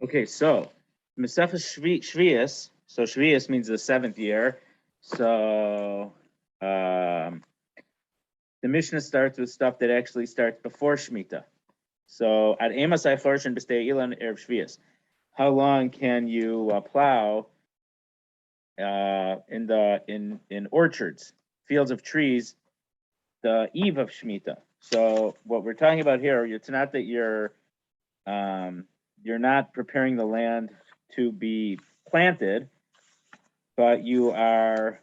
Okay, so Mesefes Shvius. So Shvius means the seventh year. So the Mishnah starts with stuff that actually starts before Shmita. So at Amasai Chorshin B'stei Ilan Erev Shvius. How long can you plow in orchards, fields of trees, the eve of Shmita? So what we're talking about here, it's not that you're not preparing the land to be planted, but you're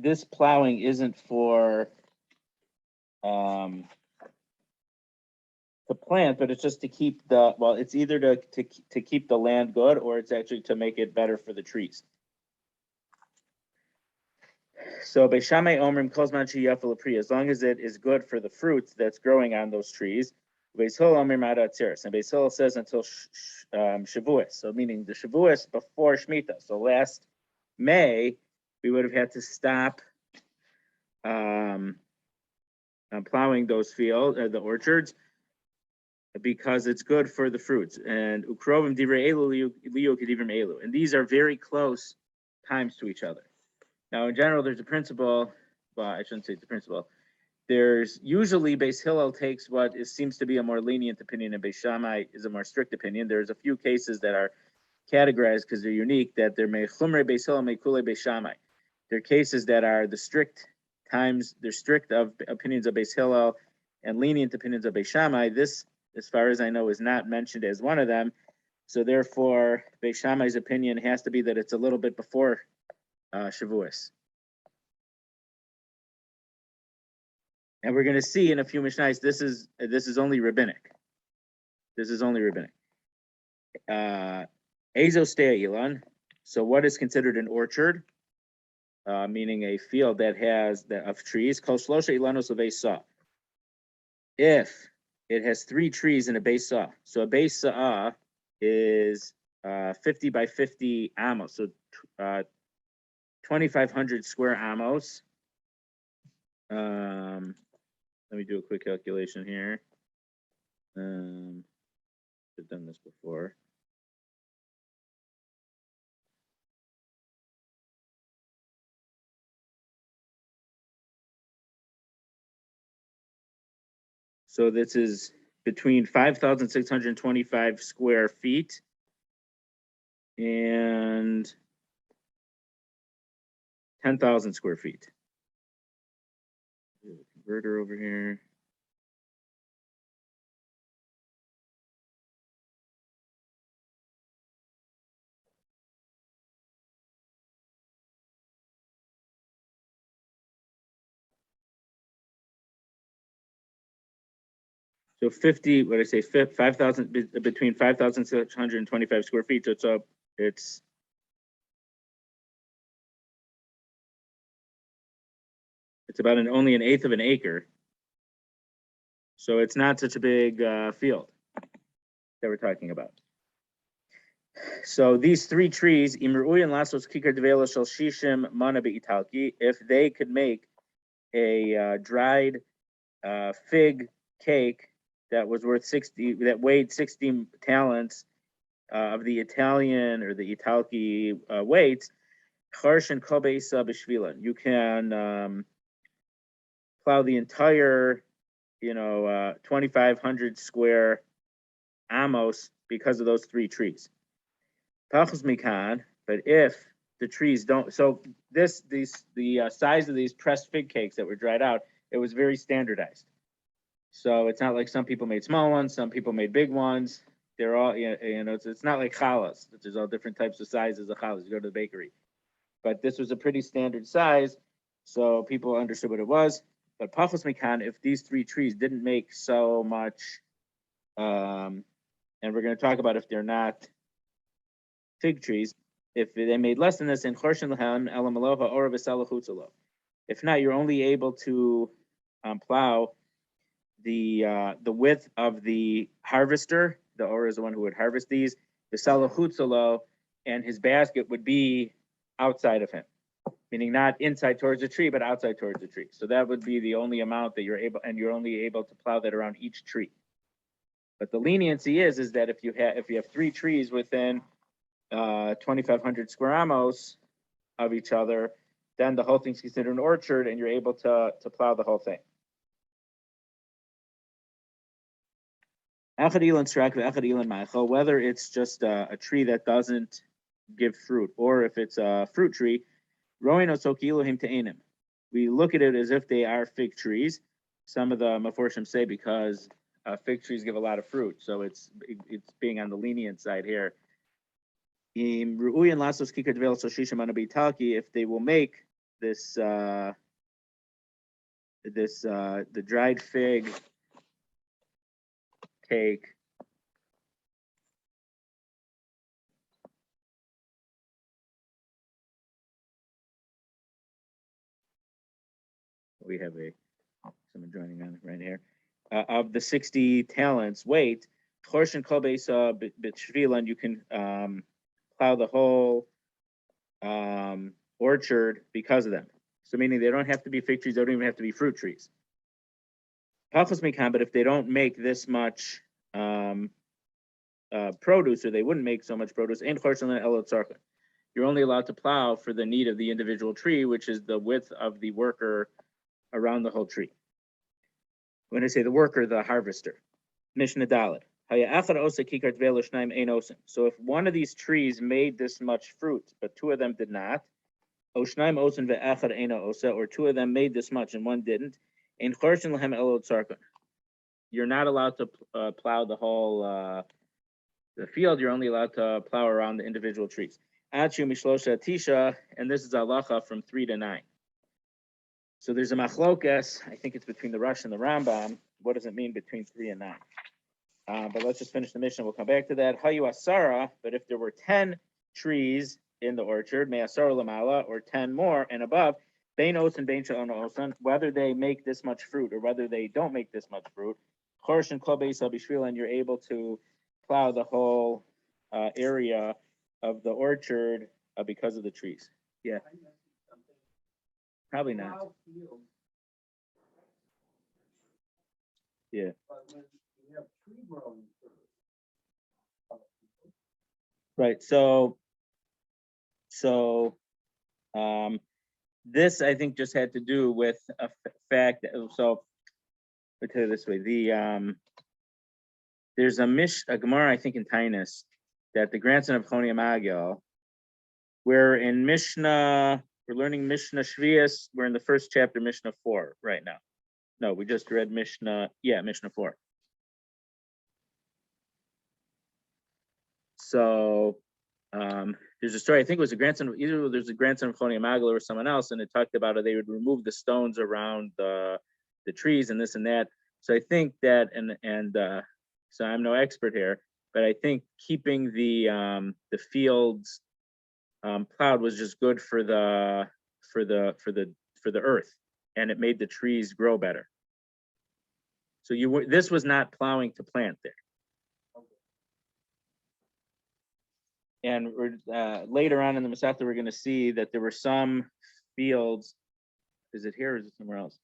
this plowing isn't for to plant, but it's just to keep it's either to keep the land good, or it's actually to make it better for the trees. So Beishamai Omrim Kozman Shiyafal Pri, as long as it is good for the fruits that's growing on those trees. Beis Hillel Omrim Ad Atzeres, and Beis Hillel says until Shavuos, so meaning the Shavuos before Shmita. So last May, we would have had to stop plowing those fields, the orchards, because it's good for the fruits. And Ukrovim Divrei Elu Liu Kedivrim Elu, and these are very close times to each other. Now, in general, there's a principle. Well, I shouldn't say it's a principle. There's usually Beis Hillel takes what seems to be a more lenient opinion, and Beis Shammai is a more strict opinion. There's a few cases that are categorized because they're unique, that they're mechumre Beis Hillel, mekule Beis Shammai. They're cases that are the strict times, they're strict of opinions of Beis Hillel and lenient opinions of Beis Shammai. This, as far as I know, is not mentioned as one of them. So therefore, Beis Shammai's opinion has to be that it's a little bit before Shavuos. And we're going to see in a few Mishnayos, this is only rabbinic. This is only rabbinic. Azostea Ilan. So what is considered an orchard? Meaning a field that has of trees. Kol shlosha ilanos lebeisa. If it has 3 trees in a beisa, so a beisa is 50 by 50 amos, so 2,500 square amos. Let me do a quick calculation here. I've done this before. So this is between 5,625 square feet and 10,000 square feet. Converter over here. So 50, what did I say, 5,000, between 5,625 square feet. So it's about only an eighth of an acre. So it's not such a big field that we're talking about. So these 3 trees, if they could make a dried fig cake that was worth that weighed 60 talents of the Italian or the Italki weights, you can plow the entire 2,500 square amos because of those 3 trees. But if the trees don't, so the size of these pressed fig cakes that were dried out, it was very standardized. So it's not like some people made small ones, some people made big ones. They're all, it's not like challahs. There's all different types of sizes of challahs. You go to the bakery, but this was a pretty standard size, so people understood what it was. But pachos mikan, if these 3 trees didn't make so much, and we're going to talk about if they're not fig trees, if they made less than this, in chorshin lahan elamaloha or v'salachutzalo. If not, you're only able to plow the width of the harvester. The ora is the one who would harvest these. The salachutzalo, and his basket would be outside of him, meaning not inside towards the tree, but outside towards the tree. So that would be the only amount that you're able, and you're only able to plow that around each tree. But the leniency is that if you have 3 trees within 2,500 square amos of each other, then the whole thing's considered an orchard, and you're able to plow the whole thing. Whether it's just a tree that doesn't give fruit, or if it's a fruit tree, we look at it as if they are fig trees. Some of the Meforshim say because fig trees give a lot of fruit, so it's being on the lenient side here. If they will make this the dried fig cake we have someone joining on right here of the 60 talents weight, and you can plow the whole orchard because of them. So meaning they don't have to be fig trees, they don't even have to be fruit trees. But if they don't make this much produce, or they wouldn't make so much produce, you're only allowed to plow for the need of the individual tree, which is the width of the worker around the whole tree. When I say the worker, the harvester. Mishnah Dalet. So if one of these trees made this much fruit, but 2 of them did not, or 2 of them made this much and 1 didn't, you're not allowed to plow the whole the field. You're only allowed to plow around the individual trees. And this is halacha from 3 to 9. So there's a machlokas, I think it's between the Rush and the Rambam. What does it mean between 3 and 9? But let's just finish the mission. We'll come back to that. Hayu asara, but if there were 10 trees in the orchard, may asara lamala, or 10 more and above, bein osan, bein sha'ona osan, whether they make this much fruit or whether they don't make this much fruit, chorsh and kol beis bishvila, and you're able to plow the whole area of the orchard because of the trees. Yeah. Probably not. Yeah. Right. So this I think just had to do with a fact that, so I'll tell you this way. There's a Gemara, I think in Tainus, that the grandson of Choni Amagel, we're in Mishnah, we're learning Mishnah Shvius, we're in the first chapter, Mishnah 4 right now. No, we just read Mishnah 4. So there's a story, I think it was a grandson of, either there's a grandson of Choni Amagel or someone else, and it talked about how they would remove the stones around the trees and this and that. So I think that, and so I'm no expert here, but I think keeping the fields plowed was just good for the earth, and it made the trees grow better. So this was not plowing to plant there. And later on in the Masechta, we're going to see that there were some fields. Is it here or is it somewhere else?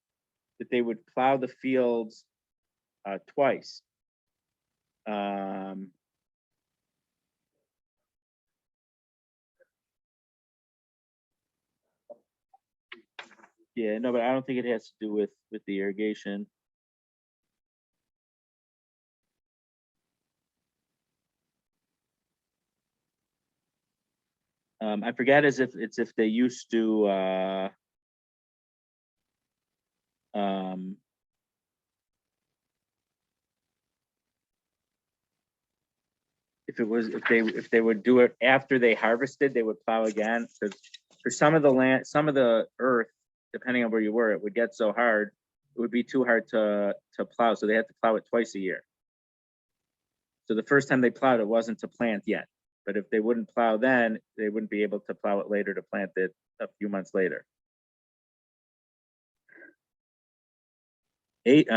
That they would plow the fields twice. Yeah, no, but I don't think it has to do with the irrigation. I forget as if they used to if they would do it after they harvested, they would plow again. Because for some of the land, some of the earth, depending on where you were, it would get so hard, it would be too hard to plow. So they had to plow it twice a year. So the first time they plowed, it wasn't to plant yet. But if they wouldn't plow then, they wouldn't be able to plow it later to plant it a few months later. Okay,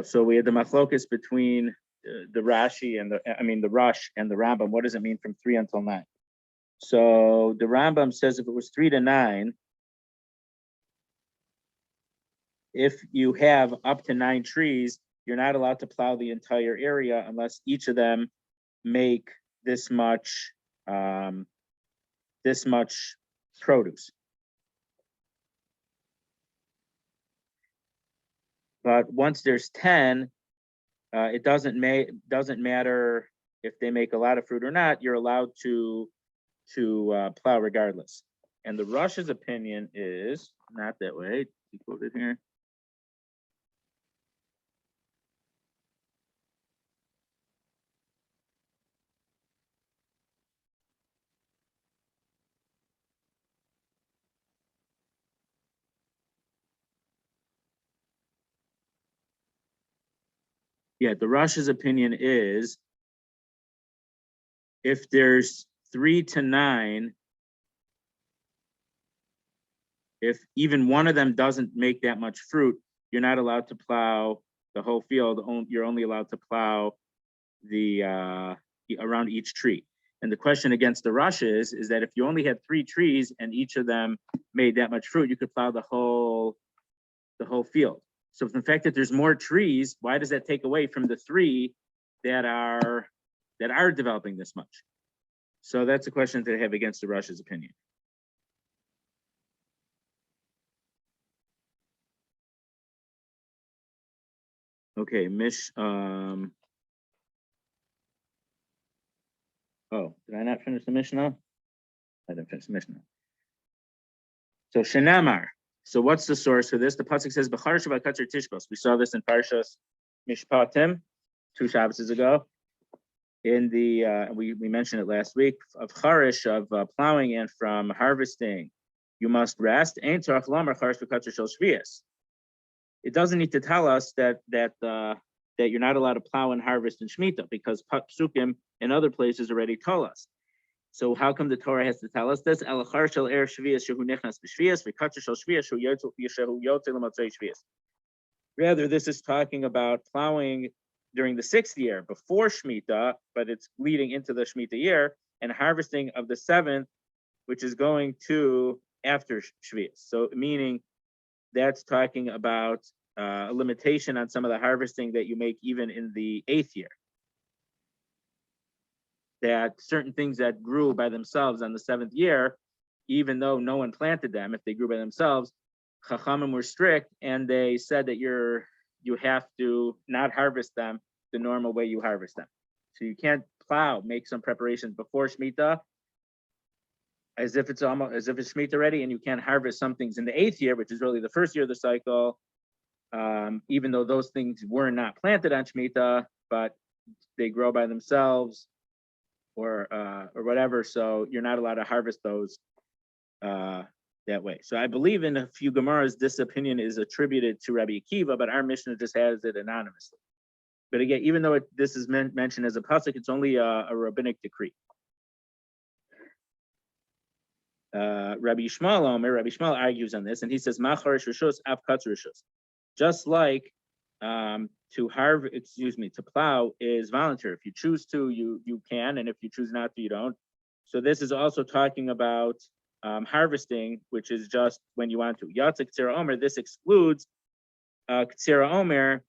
so we had the machlokas between the Rashi and the Rush and the Rambam. What does it mean from 3 until 9? So the Rambam says if it was 3 to 9, if you have up to 9 trees, you're not allowed to plow the entire area unless each of them make this much produce. But once there's 10, it doesn't matter if they make a lot of fruit or not. You're allowed to plow regardless. And the Rush's opinion is not that way. He quoted here. Yeah, the Rush's opinion is if there's 3 to 9, if even one of them doesn't make that much fruit, you're not allowed to plow the whole field. You're only allowed to plow the around each tree. And the question against the Rush is that if you only had 3 trees and each of them made that much fruit, you could plow the whole field. So the fact that there's more trees, why does that take away from the 3 that are developing this much? So that's a question that they have against the Rush's opinion. Okay, oh, did I not finish the Mishnah? I didn't finish the Mishnah. So Shenamar. So what's the source for this? The pasuk says B'char Shabbat Katzer Tishbos. We saw this in Parshas Mishpatim 2 Shabbos ago. In the we mentioned it last week of charish, of plowing and from harvesting, you must rest. Ein tzarach lomar charish v'katzer shel shvius. It doesn't need to tell us that you're not allowed to plow and harvest in Shmitta, because psukim in other places already told us. So how come the Torah has to tell us this? Elachar shel erev shvius shehu nichnas b'shvius v'katzer shel shvius shehu yotze l'motzei shvius. Rather, this is talking about plowing during the 6th year before Shmita, but it's leading into the Shmita year, and harvesting of the 7th, which is going to after Shvius. So meaning that's talking about a limitation on some of the harvesting that you make even in the 8th year. That certain things that grew by themselves on the 7th year, even though no one planted them, if they grew by themselves, Chachamim were strict, and they said that you have to not harvest them the normal way you harvest them. So you can't plow, make some preparations before Shemitah, as if it's Shemitah ready, and you can't harvest some things in the 8th year, which is really the first year of the cycle, even though those things were not planted on Shemitah, but they grow by themselves or whatever. So you're not allowed to harvest those that way. So I believe in a few Gemaras, this opinion is attributed to Rabbi Akiva, but our Mishnah just has it anonymously. But again, even though this is mentioned as a pasuk, it's only a rabbinic decree. Rabbi Yishmael argues on this, and he says, "Macharish rishos av katz rishos." Just like to plow is voluntary. If you choose to, you can, and if you choose not to, you don't. So this is also talking about harvesting, which is just when you want to. Yatzik Ktsira Omer, this excludes Ktsira Omer,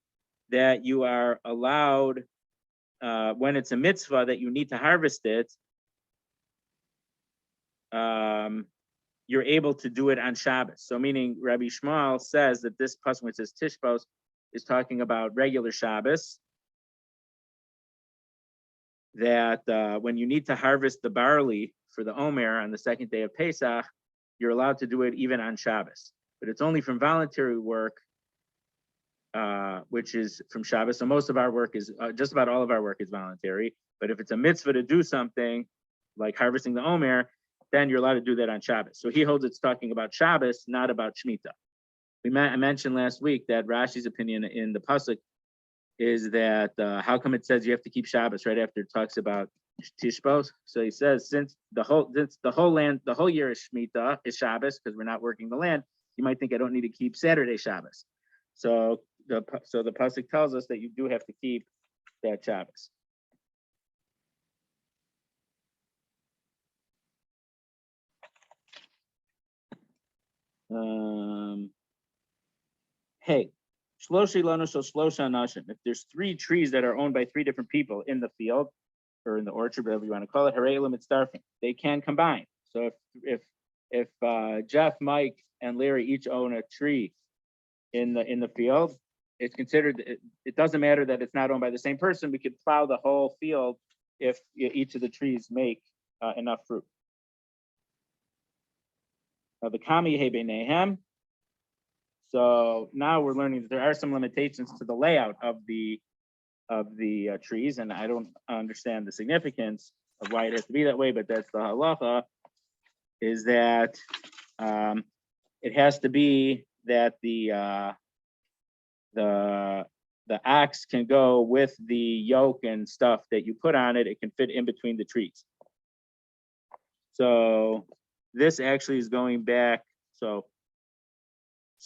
that you are allowed when it's a mitzvah that you need to harvest it. You're able to do it on Shabbos. So meaning Rabbi Shmuel says that this pasuk, which says Tishbos, is talking about regular Shabbos. That when you need to harvest the barley for the Omer on the 2nd day of Pesach, you're allowed to do it even on Shabbos. But it's only from voluntary work, which is from Shabbos. So most of our work is, just about all of our work is voluntary. But if it's a mitzvah to do something, like harvesting the Omer, then you're allowed to do that on Shabbos. So he holds it's talking about Shabbos, not about Shemitah. I mentioned last week that Rashi's opinion in the pasuk is that how come it says you have to keep Shabbos right after it talks about Tishbos? So he says since the whole year is Shemitah, is Shabbos, because we're not working the land, you might think I don't need to keep Saturday Shabbos. So the pasuk tells us that you do have to keep that Shabbos. Hey, if there's 3 trees that are owned by 3 different people in the field or in the orchard, whatever you want to call it, they can combine. So if Jeff, Mike, and Larry each own a tree in the field, it's considered. It doesn't matter that it's not owned by the same person. We could plow the whole field if each of the trees make enough fruit. The kami hebenehem. So now we're learning that there are some limitations to the layout of the trees, and I don't understand the significance of why it has to be that way, but that's the halacha, is that it has to be that the axe can go with the yoke and stuff that you put on it. It can fit in between the trees. So this actually is going back, so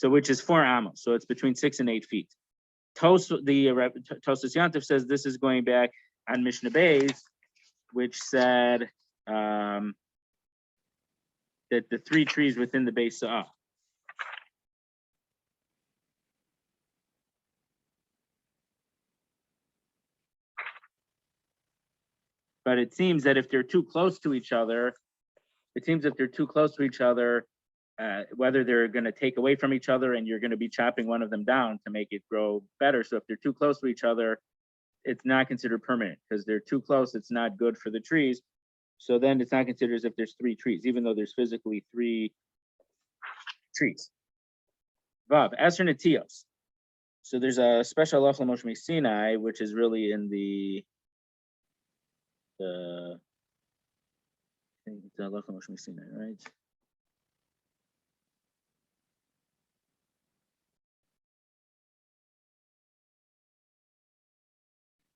which is 4 amos, so it's between 6 and 8 feet. Tosfos Yantif says this is going back on Mishnah Beis, which said that the 3 trees within the Beis Sa'ah. But it seems that if they're too close to each other, whether they're going to take away from each other and you're going to be chopping one of them down to make it grow better. So if they're too close to each other, it's not considered permanent because they're too close. It's not good for the trees. So then it's not considered as if there's 3 trees, even though there's physically 3 trees. Vav, Esher Netios. So there's a special halacha Moshe Sinai, which is really in the halacha Moshe Sinai, right?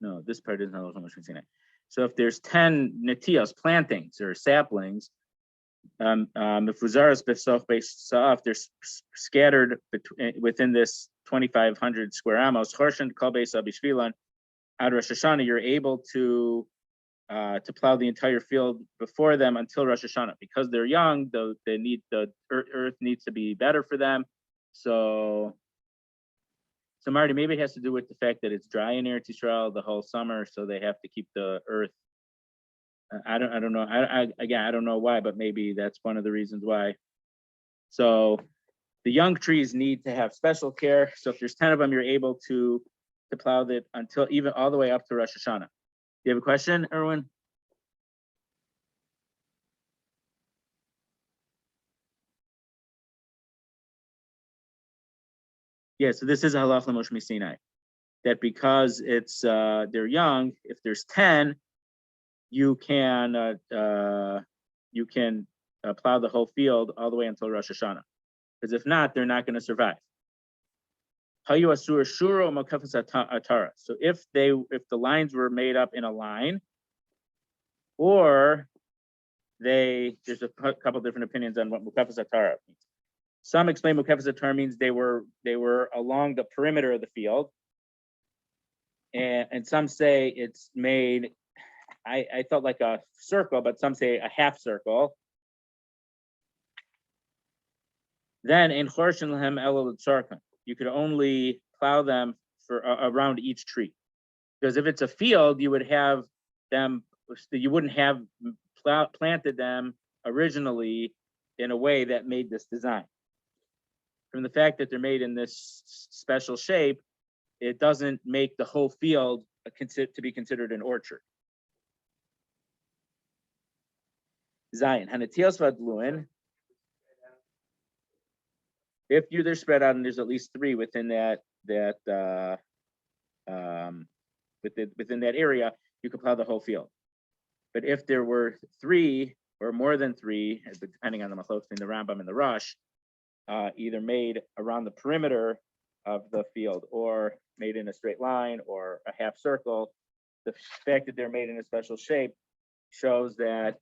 No, this part isn't halacha Moshe Sinai. So if there's 10 netios, plantings or saplings, if Fuzaras Besoch Beis, if they're scattered within this 2,500 square amos, Chorshen Kol Beis Abishvilan, at Rosh Hashanah, you're able to plow the entire field before them until Rosh Hashanah. Because they're young, the earth needs to be better for them. So Marty, maybe it has to do with the fact that it's dry in Eretz Yisrael the whole summer, so they have to keep the earth. I don't know. I don't know why, but maybe that's one of the reasons why. So the young trees need to have special care. So if there's 10 of them, you're able to plow it until even all the way up to Rosh Hashanah. You have a question, Erwin? Yeah, so this is a halacha Moshe Sinai, that because it's they're young, if there's 10, you can plow the whole field all the way until Rosh Hashanah. Because if not, they're not going to survive. So if the lines were made up in a line, or there's a couple different opinions on what mukafas atara means. Some explain mukafas atara means they were along the perimeter of the field, and some say it's made. I felt like a circle, but some say a half circle. Then in Chorshen Lahem Elul Tzarkan, you could only plow them for around each tree, because if it's a field, you would have them. You wouldn't have planted them originally in a way that made this design. From the fact that they're made in this special shape, it doesn't make the whole field to be considered an orchard. Zion, Hanatios Vadluin. If they're spread out and there's at least 3 within that within that area, you can plow the whole field. But if there were 3 or more than 3, depending on the machlokes between the Rambam and the Rosh, either made around the perimeter of the field or made in a straight line or a half circle, the fact that they're made in a special shape shows that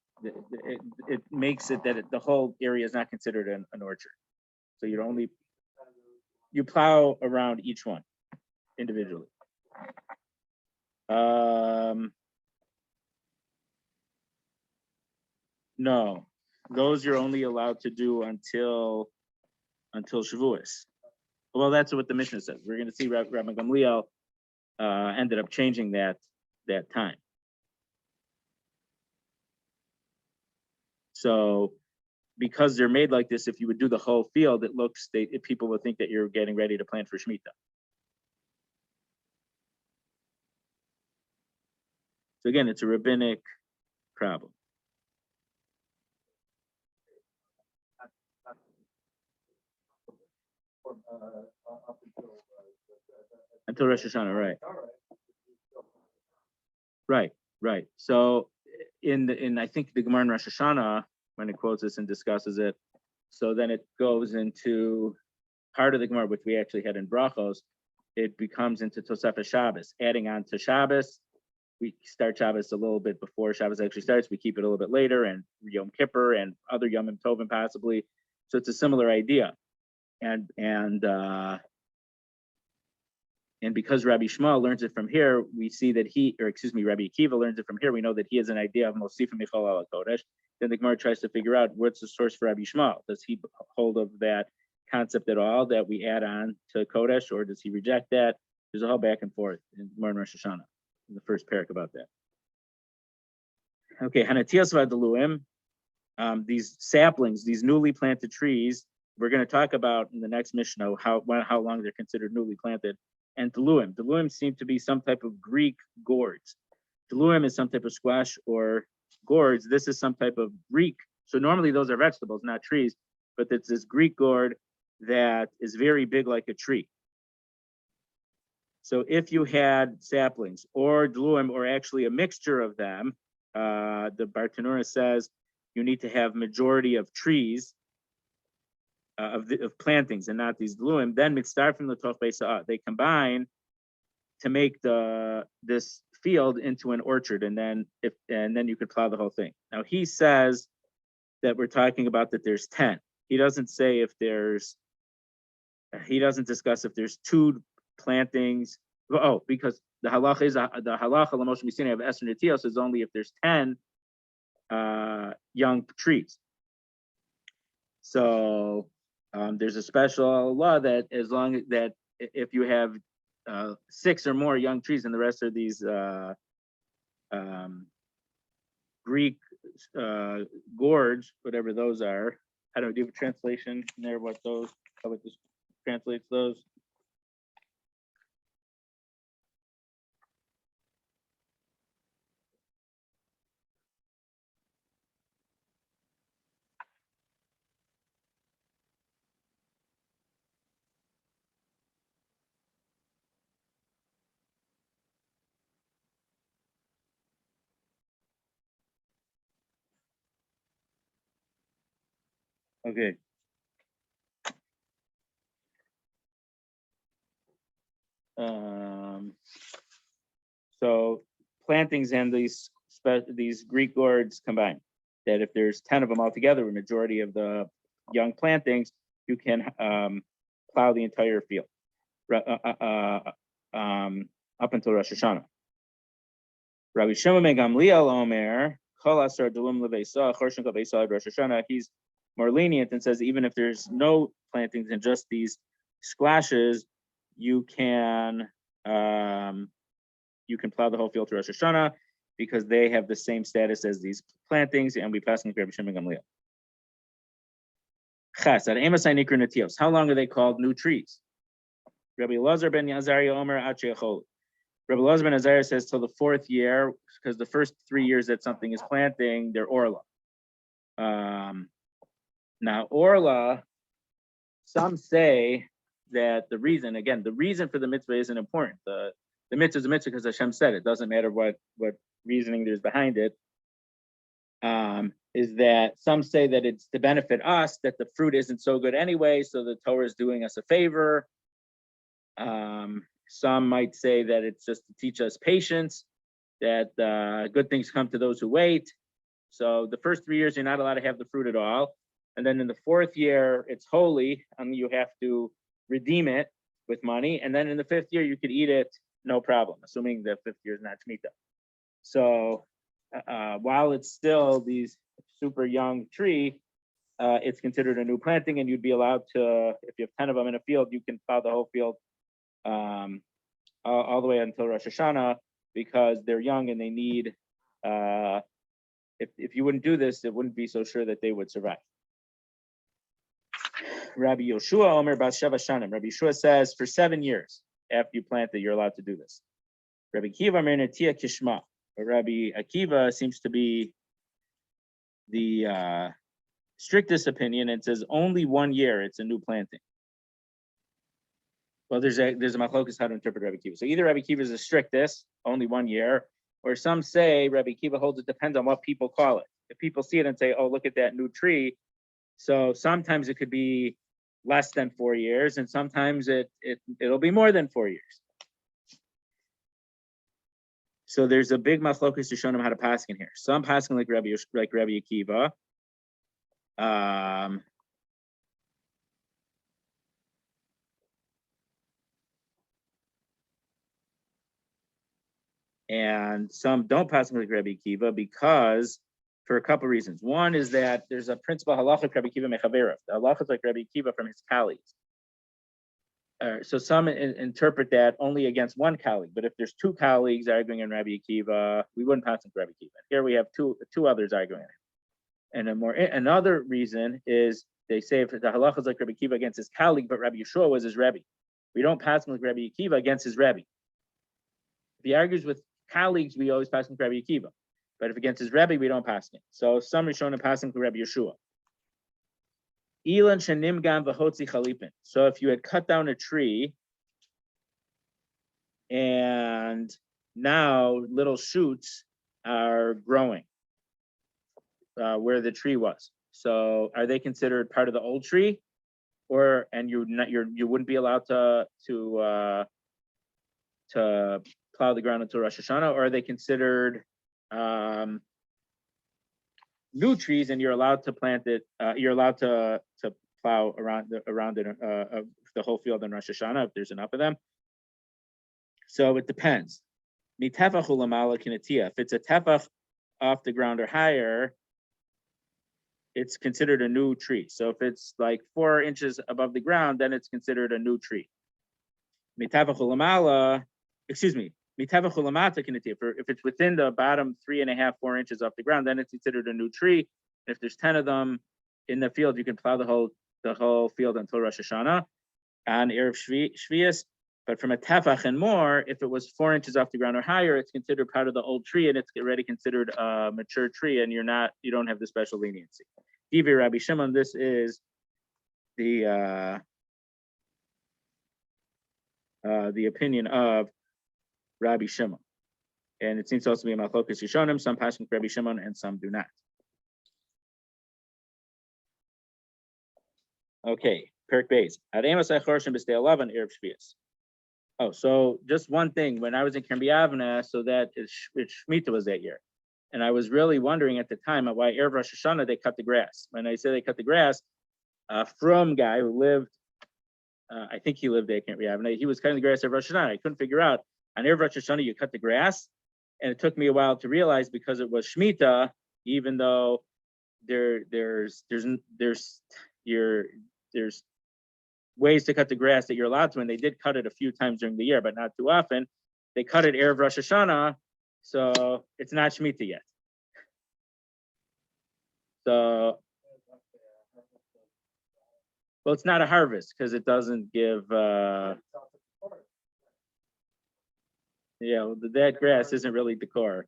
it makes it that the whole area is not considered an orchard. So you plow around each one individually. No, those you're only allowed to do until Shavuos. Well, that's what the Mishnah says. We're going to see Rabbi Gamliel ended up changing that time. So because they're made like this, if you would do the whole field, people would think that you're getting ready to plant for Shmitta. So again, it's a rabbinic problem. Until Rosh Hashanah, right. So in I think the Gemara in Rosh Hashanah, when it quotes this and discusses it, so then it goes into part of the Gemara, which we actually had in Brachos, it becomes into Tosefes Shabbos, adding on to Shabbos. We start Shabbos a little bit before Shabbos actually starts. We keep it a little bit later, and Yom Kippur and other Yom Tovim possibly. So it's a similar idea, and because Rabbi Shmuel learns it from here, we see that Rabbi Akiva learns it from here. We know that he has an idea of Mosifim Michal ala Kodesh. Then the Gemara tries to figure out what's the source for Rabbi Shmuel. Does he hold of that concept at all that we add on to Kodesh, or does he reject that? There's a whole back and forth in Gemara and Rosh Hashanah in the first parak about that. Okay, Hanatios v'adaluim, these saplings, these newly planted trees, we're going to talk about in the next Mishnah how long they're considered newly planted. And deluim. Deluim seem to be some type of Greek gourds. Deluim is some type of squash or gourds. This is some type of Greek. So normally those are vegetables, not trees, but it's this Greek gourd that is very big like a tree. So if you had saplings or deluim, or actually a mixture of them, the Bartanura says you need to have majority of trees, of plantings, and not these deluim. Then mitzvah from the toch beisa'ah, they combine to make this field into an orchard, and then you could plow the whole thing. Now he says that we're talking about that there's 10. He doesn't say if there's. He doesn't discuss if there's 2 plantings. Oh, because the halacha is the halacha l'moshe misina of Esther Netios is only if there's 10 young trees. So there's a special law that as long as that if you have 6 or more young trees and the rest are these Greek gourds, whatever those are. I don't do a translation in there. How it just translates those. Okay. So plantings and these Greek gourds combined, that if there's 10 of them all together, a majority of the young plantings, you can plow the entire field up until Rosh Hashanah. Rabbi Shimon ben Gamliel Omer, Kol Asar Delum Leveisa, Chorshin Kol Veisa Rosh Hashanah. He's more lenient and says even if there's no plantings and just these squashes, you can plow the whole field to Rosh Hashanah because they have the same status as these plantings, and we pass in Rabbi Shimon ben Gamliel. Chas at Emasai Nikru Netios. How long are they called new trees? Rabbi Lazar ben Azariah Omer Achechol. Rabbi Lazar ben Azariah says till the 4th year, because the first 3 years that something is planting, they're orla. Now orla, some say that the reason for the mitzvah isn't important. The mitzvah is a mitzvah because Hashem said it. Doesn't matter what reasoning there's behind it. Is that some say that it's to benefit us, that the fruit isn't so good anyway, so the Torah is doing us a favor. Some might say that it's just to teach us patience, that good things come to those who wait. So the first 3 years, you're not allowed to have the fruit at all. And then in the 4th year, it's holy, and you have to redeem it with money. And then in the 5th year, you could eat it, no problem, assuming the 5th year is not Shmitta. So while it's still these super young tree, it's considered a new planting, and you'd be allowed to, if you have 10 of them in a field, you can plow the whole field all the way until Rosh Hashanah, because they're young and they need, if you wouldn't do this, it wouldn't be so sure that they would survive. Rabbi Yoshua Omer Bas Sheva Shanim. Rabbi Yoshua says for 7 years after you plant it, you're allowed to do this. Rabbi Akiva Omer Netia Kishma. But Rabbi Akiva seems to be the strictest opinion, and says only 1 year it's a new planting. Well, there's a machlokas how to interpret Rabbi Akiva. So either Rabbi Akiva is the strictest, only 1 year, or some say Rabbi Akiva holds it depends on what people call it. If people see it and say, oh, look at that new tree, so sometimes it could be less than 4 years, and sometimes it'll be more than 4 years. So there's a big machlokas to show them how to paskin here. Some paskin like Rabbi Akiva. And some don't pass like Rabbi Akiva because for a couple of reasons. One is that there's a principle halachic Rabbi Akiva mechaverov. The halacha is like Rabbi Akiva from his colleagues. So some interpret that only against one colleague, but if there's 2 colleagues arguing in Rabbi Akiva, we wouldn't pass in Rabbi Akiva. Here we have two others arguing it. And another reason is they say if the halacha is like Rabbi Akiva against his colleague, but Rabbi Yeshua was his Rabbi. We don't pass him like Rabbi Akiva against his Rabbi. If he argues with colleagues, we always pass him to Rabbi Akiva. But if against his Rebbe, we don't pass him. So some Rishonim pass him to Rabbi Yeshua. Ilan shenim gam v'hotzi chalipin. So if you had cut down a tree and now little shoots are growing where the tree was. So are they considered part of the old tree, and you wouldn't be allowed to plow the ground until Rosh Hashanah, or are they considered new trees and you're allowed to plant it? You're allowed to plow around it the whole field in Rosh Hashanah if there's enough of them. So it depends. If it's a tefach off the ground or higher, it's considered a new tree. So if it's like 4 inches above the ground, then it's considered a new tree. If it's within the bottom 3.5, 4 inches off the ground, then it's considered a new tree. And if there's 10 of them in the field, you can plow the whole field until Rosh Hashanah on Erev Shvius. But from a tefach and more, if it was 4 inches off the ground or higher, it's considered part of the old tree, and it's already considered a mature tree, and you don't have the special leniency. Divi Rabbi Shimon, this is the opinion of Rabbi Shimon, and it seems to also be a machlokas Yishonim. Some pass with Rabbi Shimon and some do not. Okay, Perk Beis. Oh, so just one thing. When I was in Kerem B'Yavneh, so that Shmitta was that year, and I was really wondering at the time why Erev Rosh Hashanah they cut the grass. When I say they cut the grass, from guy who lived, I think he lived at Kerem B'Yavneh, he was cutting the grass at Rosh Hashanah. I couldn't figure out. On Erev Rosh Hashanah, you cut the grass, and it took me a while to realize because it was Shmitta, even though there's ways to cut the grass that you're allowed to, and they did cut it a few times during the year, but not too often. They cut it Erev Rosh Hashanah, so it's not Shmitta yet. So, well, it's not a harvest because it doesn't give. Yeah, well, the dead grass isn't really decor.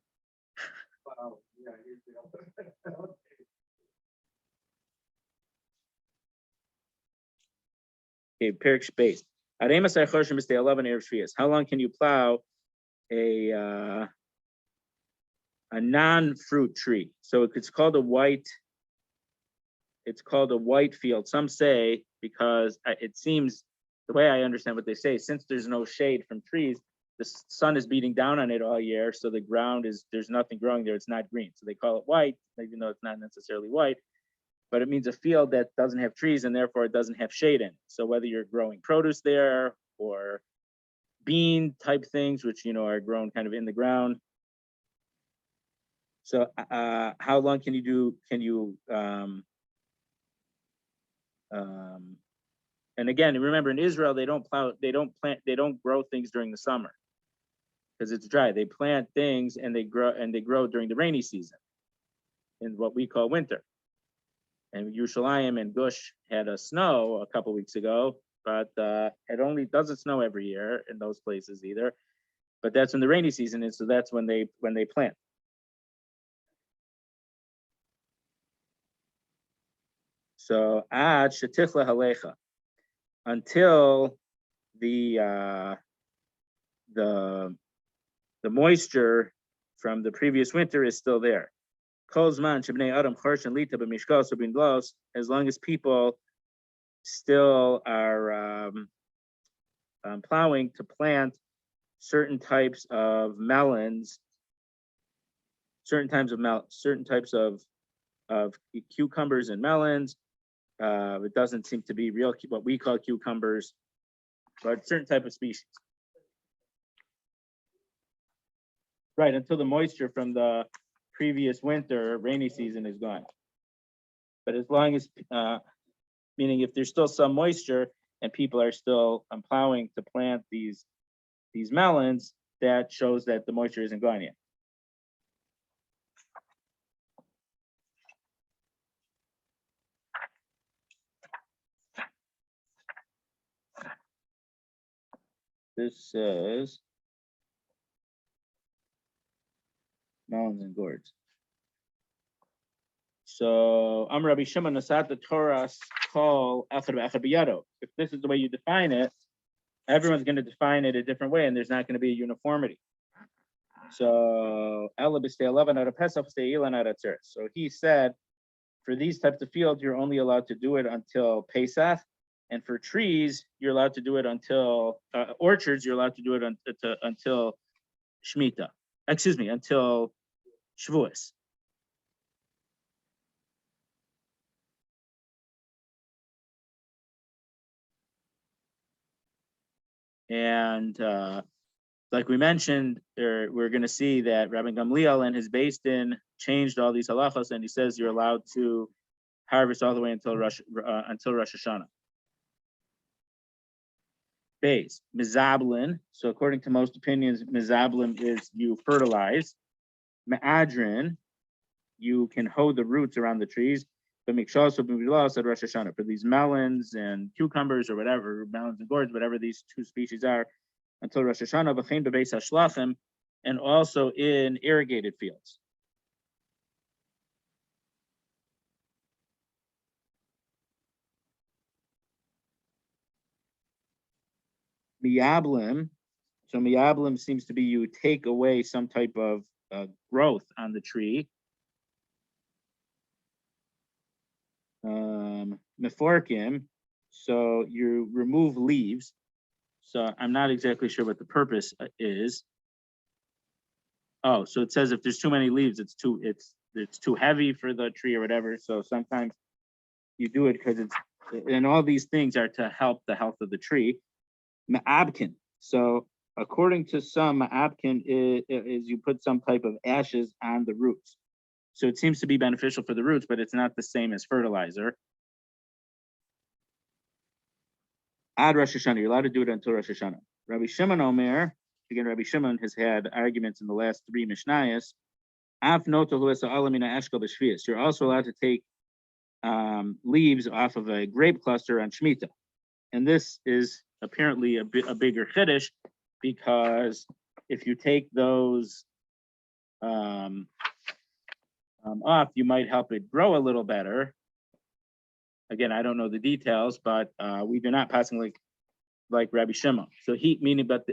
Okay, Perik Space. How long can you plow a non-fruit tree? So it's called a white. It's called a white field. Some say because it seems the way I understand what they say, since there's no shade from trees, the sun is beating down on it all year, so the ground there's nothing growing there. It's not green, so they call it white, even though it's not necessarily white. But it means a field that doesn't have trees and therefore it doesn't have shade in it. So whether you're growing produce there or bean type things, which are grown kind of in the ground, So how long can you do? And again, remember in Israel they don't plow, they don't plant, they don't grow things during the summer because it's dry. They plant things and they grow during the rainy season in what we call winter. And Yerushalayim and Gush had a snow a couple weeks ago, but it only doesn't snow every year in those places either. But that's when the rainy season is, so that's when they plant. So ad shetichla halecha, until the moisture from the previous winter is still there. As long as people still are plowing to plant certain types of melons, certain types of cucumbers and melons. It doesn't seem to be real what we call cucumbers, but certain type of species. Right, until the moisture from the previous winter rainy season is gone. But as long as, meaning if there's still some moisture and people are still plowing to plant these melons, that shows that the moisture isn't gone yet. This says melons and gourds. So I'm Rabbi Shimon Nasat the Torah's call Echad B'Yado. If this is the way you define it, everyone's going to define it a different way, and there's not going to be a uniformity. So Ela b'stei 11 out of Pesach, stay Ilan out of Tzeres. So he said, for these types of fields, you're only allowed to do it until Pesach, and for trees, you're allowed to do it until orchards. You're allowed to do it until Shmitta. Excuse me, until Shavuos. And like we mentioned, we're going to see that Rabbi Gamliel and his Beis Din changed all these halachos, and he says you're allowed to harvest all the way until Rosh Hashanah. Beis, Mizablin. So according to most opinions, Mizablin is you fertilize. Me'adrin, you can hoe the roots around the trees. But Mikshal said Rosh Hashanah for these melons and cucumbers or whatever, melons and gourds, whatever these two species are, until Rosh Hashanah, v'chein bebeis hashlachim, and also in irrigated fields. Miyablim, so miyablim seems to be you take away some type of growth on the tree. Meforkim, so you remove leaves. So I'm not exactly sure what the purpose is. Oh, so it says if there's too many leaves, it's too heavy for the tree or whatever. So sometimes you do it because and all these things are to help the health of the tree. Ma'abkin. So according to some, ma'abkin is you put some type of ashes on the roots. So it seems to be beneficial for the roots, but it's not the same as fertilizer. Ad Rosh Hashanah, you're allowed to do it until Rosh Hashanah. Rabbi Shimon Omer, again, Rabbi Shimon has had arguments in the last three Mishnayos. You're also allowed to take leaves off of a grape cluster on Shmitta. And this is apparently a bigger chiddush, because if you take those off, you might help it grow a little better. Again, I don't know the details, but we do not passing like Rabbi Shimon. So he meaning, but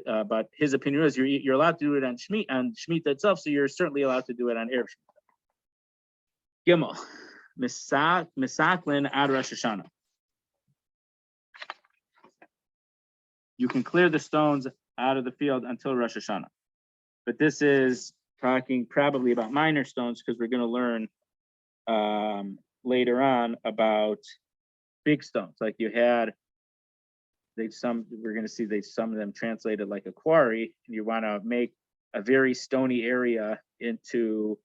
his opinion is you're allowed to do it on Shmita itself, so you're certainly allowed to do it on Erev Shmita. Gimel, Misaklin ad Rosh Hashanah. You can clear the stones out of the field until Rosh Hashanah. But this is talking probably about minor stones, because we're going to learn later on about big stones. Like you had, we're going to see some of them translated like a quarry, and you want to make a very stony area into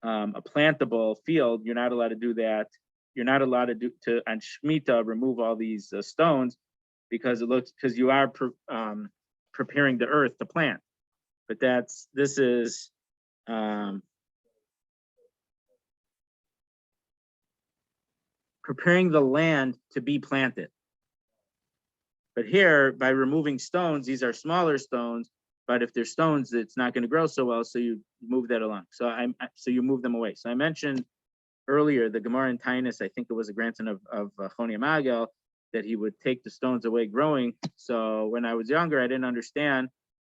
a plantable field, you're not allowed to do that. You're not allowed to on Shmita remove all these stones because you are preparing the earth to plant. But this is preparing the land to be planted. But here, by removing stones, these are smaller stones. But if they're stones, it's not going to grow so well. So you move that along. So you move them away. So I mentioned earlier the Gemara in Tainus, I think it was a grandson of Choni Magel, that he would take the stones away growing. So when I was younger, I didn't understand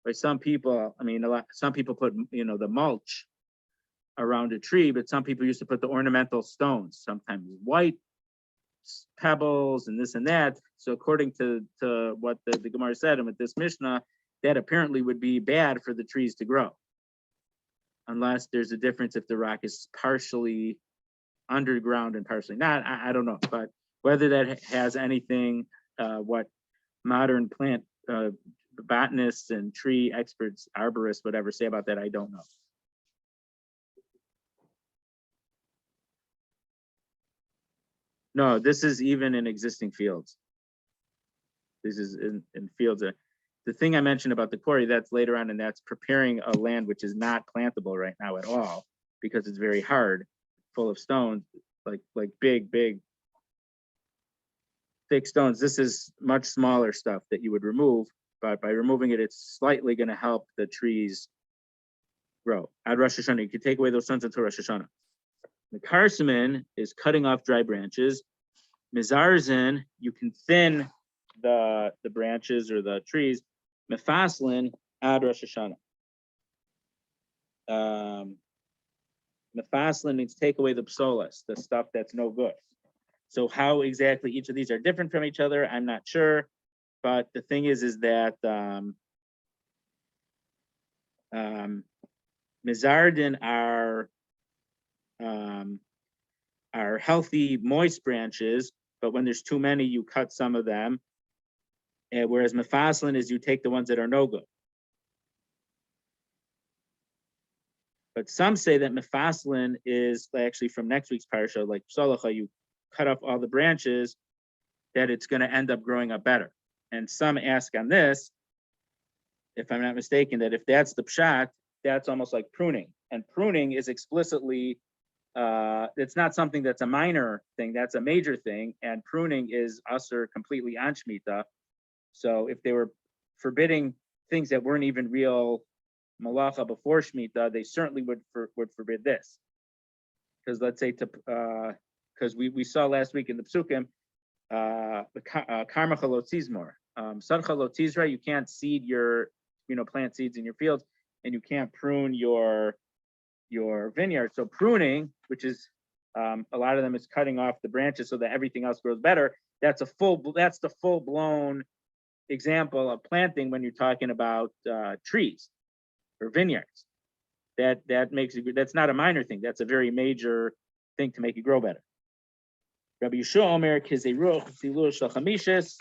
why some people, some people put, the mulch around a tree, but some people used to put the ornamental stones, sometimes white pebbles and this and that. So according to what the Gemara said, and with this Mishnah, that apparently would be bad for the trees to grow. Unless there's a difference if the rock is partially underground and partially not, I don't know. But whether that has anything, what modern plant botanists and tree experts, arborists, whatever, say about that, I don't know. No, this is even in existing fields. This is in fields. The thing I mentioned about the quarry, that's later on, and that's preparing a land which is not plantable right now at all because it's very hard, full of stones, like big, thick stones. This is much smaller stuff that you would remove, but by removing it, it's slightly going to help the trees grow. At Rosh Hashanah, you can take away those stones until Rosh Hashanah. The karsamin is cutting off dry branches. Mizarzin, you can thin the branches or the trees. Mefaslin, ad Rosh Hashanah. Mefaslin means take away the psolas, the stuff that's no good. So how exactly each of these are different from each other, I'm not sure. But the thing is that Mizardin are healthy, moist branches, but when there's too many, you cut some of them. Whereas mefaslin is you take the ones that are no good. But some say that mefaslin is actually from next week's parsha, like Psalacha, you cut off all the branches, that it's going to end up growing up better. And some ask on this, if I'm not mistaken, that if that's the pshat, that's almost like pruning. And pruning is explicitly, it's not something that's a minor thing, that's a major thing. And pruning is usher completely on Shmita. So if they were forbidding things that weren't even real malacha before Shmita, they certainly would forbid this. Because let's say, because we saw last week in the Psukim, the karmacha lo tzizmor, sadcha lo tzizra, you can't seed your, plant seeds in your fields, and you can't prune your vineyard. So pruning, which is a lot of them is cutting off the branches so that everything else grows better. That's the full blown example of planting when you're talking about trees or vineyards. That makes it, that's not a minor thing. That's a very major thing to make it grow better. Rabbi Yeshua Omer kizeruch zilur shel chamishes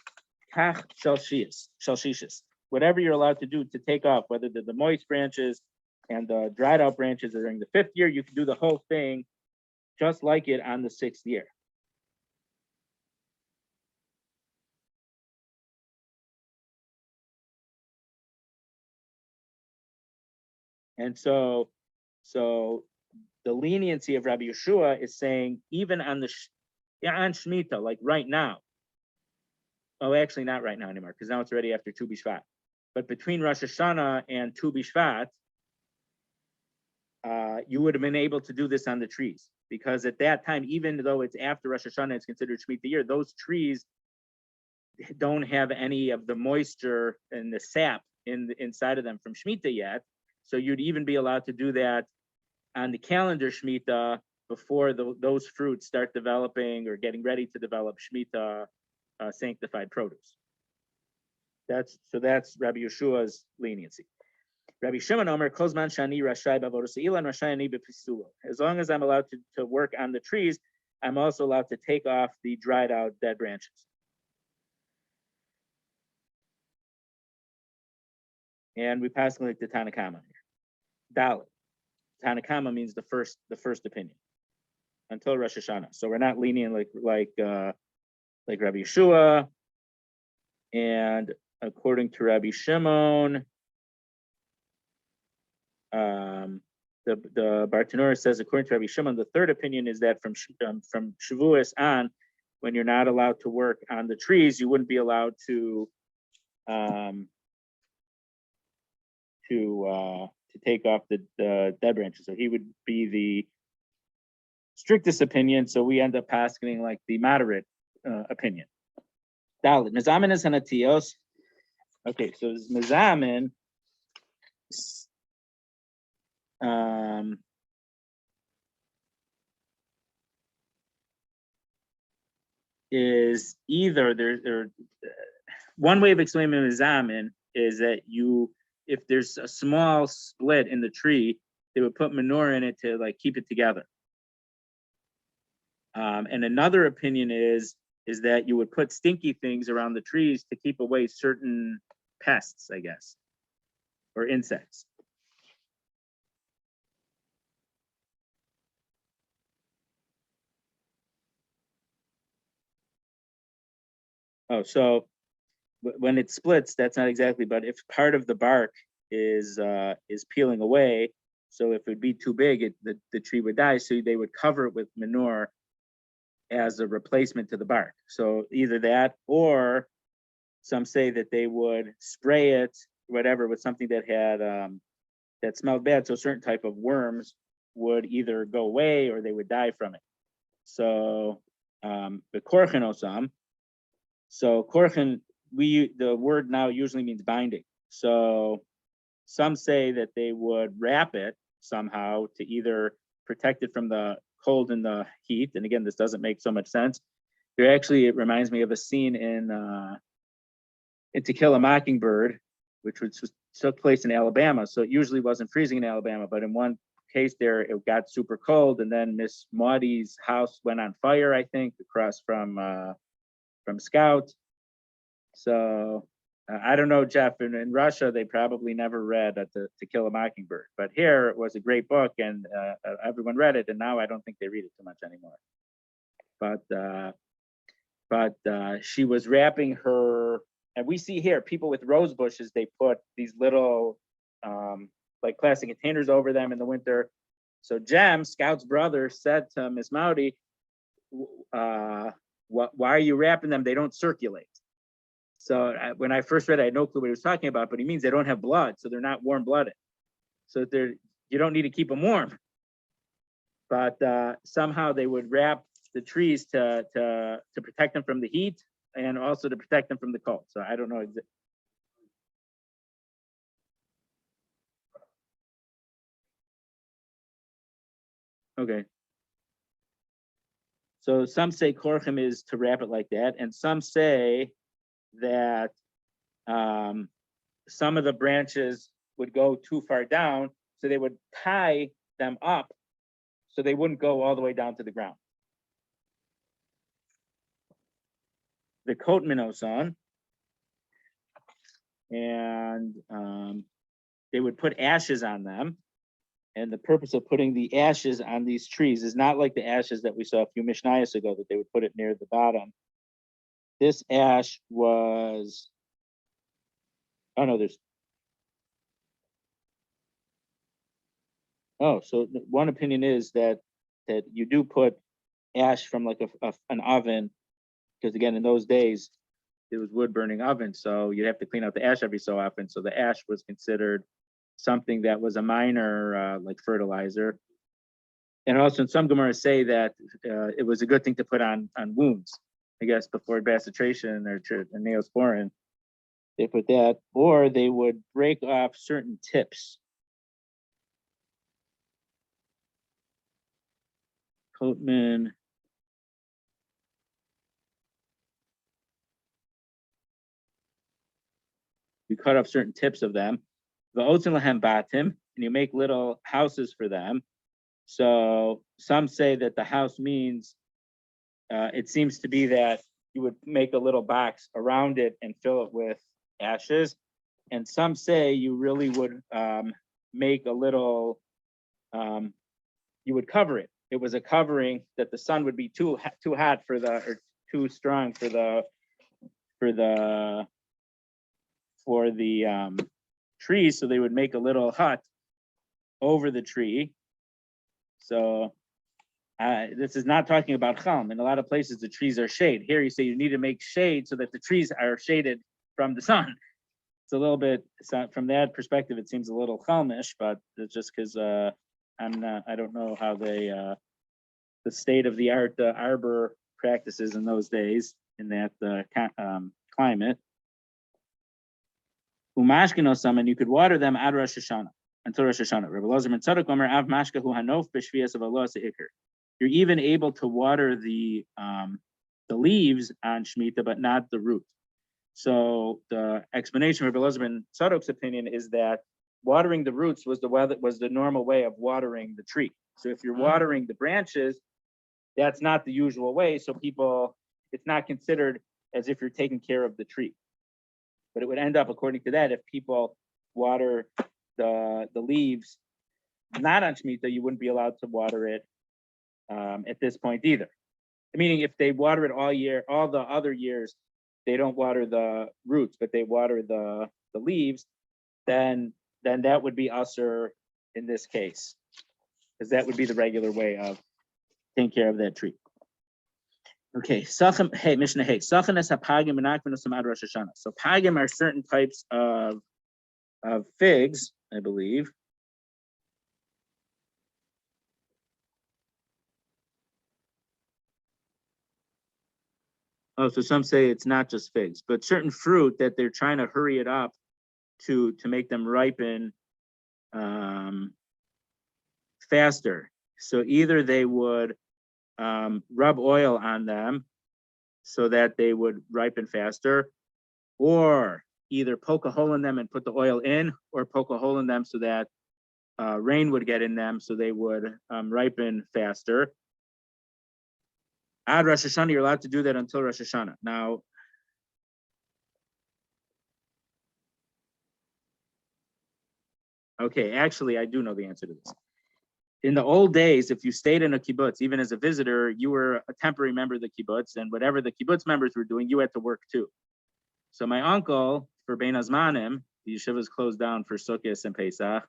kach shel shishis. Whatever you're allowed to do to take off, whether they're the moist branches and the dried out branches are during the 5th year, you can do the whole thing just like it on the 6th year. And so the leniency of Rabbi Yeshua is saying even on on Shmita, like right now. Oh, actually not right now anymore, because now it's already after Tu B'Shvat. But between Rosh Hashanah and Tu B'Shvat, you would have been able to do this on the trees, because at that time, even though it's after Rosh Hashanah, it's considered Shemitah year, those trees don't have any of the moisture and the sap inside of them from Shemitah yet. So you'd even be allowed to do that on the calendar Shemitah before those fruits start developing or getting ready to develop Shemitah sanctified produce. That's Rabbi Yeshua's leniency. Rabbi Shimon Omer Kozman Shani Rashai Bavodos Ilan Rashayani Bepisulo. As long as I'm allowed to work on the trees, I'm also allowed to take off the dried out dead branches. And we pass like the Tanakama here. Dalit. Tanakama means the first opinion until Rosh Hashanah. So we're not lenient like Rabbi Yeshua, and according to Rabbi Shimon, the Bartanura says, according to Rabbi Shimon, the third opinion is that from Shavuos on, when you're not allowed to work on the trees, you wouldn't be allowed to take off the dead branches. So he would be the strictest opinion. So we end up passing like the moderate opinion. Dalit Mizamin is Hanatios. Okay, so Mizamin is either there. One way of explaining Mizamin is that if there's a small split in the tree, they would put manure in it to like keep it together. And another opinion is that you would put stinky things around the trees to keep away certain pests, I guess, or insects. Oh, so when it splits, that's not exactly, but if part of the bark is peeling away, so if it would be too big, the tree would die. So they would cover it with manure as a replacement to the bark. So either that, or some say that they would spray it, whatever, with something that had that smelled bad. So certain type of worms would either go away or they would die from it. So the korchen osam. So korchen, the word now usually means binding. So some say that they would wrap it somehow to either protect it from the cold and the heat. And again, this doesn't make so much sense. It reminds me of a scene in To Kill a Mockingbird, which took place in Alabama. So it usually wasn't freezing in Alabama, but in one case there, it got super cold, and then Miss Maudie's house went on fire, I think, across from Scout. So I don't know, Jeff. In Russia, they probably never read To Kill a Mockingbird, but here it was a great book, and everyone read it. And now I don't think they read it too much anymore. But she was wrapping her, and we see here people with rose bushes. They put these little like plastic containers over them in the winter. So Jem, Scout's brother, said to Miss Maudie, "Why are you wrapping them? They don't circulate." So when I first read it, I had no clue what he was talking about, but he means they don't have blood, so they're not warm-blooded. So you don't need to keep them warm. But somehow they would wrap the trees to protect them from the heat and also to protect them from the cold. So I don't know exactly. Okay. So some say korchem is to wrap it like that, and some say that some of the branches would go too far down, so they would tie them up so they wouldn't go all the way down to the ground. The coat minos on, and they would put ashes on them. And the purpose of putting the ashes on these trees is not like the ashes that we saw a few Mishnayos ago, that they would put it near the bottom. This ash was, oh no, so one opinion is that you do put ash from like an oven, because again, in those days, it was wood burning oven, so you'd have to clean out the ash every so often. So the ash was considered something that was a minor like fertilizer. And also, in some Gemaras say that it was a good thing to put on wounds, I guess, before bastitration or neosporin. They put that, or they would break off certain tips. Coatman. You cut off certain tips of them. The otzen lahem batim, and you make little houses for them. So some say that the house means, it seems to be that you would make a little box around it and fill it with ashes. And some say you really would make a little you would cover it. It was a covering that the sun would be too hot for the, or too strong for the trees, so they would make a little hut over the tree. So this is not talking about chalm. In a lot of places, the trees are shade. Here, you say you need to make shade so that the trees are shaded from the sun. It's a little bit, from that perspective, it seems a little chalmish, but it's just because I don't know how they, the state of the art arbor practices in those days in that climate. Umashkinosam, and you could water them ad Rosh Hashanah, until Rosh Hashanah. Rabbi Lazar ben Tzadok Omer av mashkahu hanof b'shvias of Allah se'ikr. You're even able to water the leaves on Shmitta, but not the root. So the explanation of Rabbi Lazar ben Tzadok's opinion is that watering the roots was the normal way of watering the tree. So if you're watering the branches, that's not the usual way. So it's not considered as if you're taking care of the tree. But it would end up, according to that, if people water the leaves not on Shmitta, you wouldn't be allowed to water it at this point either. Meaning, if they water it all year, all the other years, they don't water the roots, but they water the leaves, then that would be usur in this case, because that would be the regular way of taking care of that tree. Okay, hey, Mishnah, hey, so pagim are certain types of figs, I believe. Oh, so some say it's not just figs, but certain fruit that they're trying to hurry it up to make them ripen faster. So either they would rub oil on them so that they would ripen faster, or either poke a hole in them and put the oil in, or poke a hole in them so that rain would get in them so they would ripen faster. Ad Rosh Hashanah, you're allowed to do that until Rosh Hashanah. Now, okay, actually, I do know the answer to this. In the old days, if you stayed in a kibbutz, even as a visitor, you were a temporary member of the kibbutz, and whatever the kibbutz members were doing, you had to work too. So my uncle, for Bein Hazmanim, the yeshiva was closed down for Sukkot and Pesach.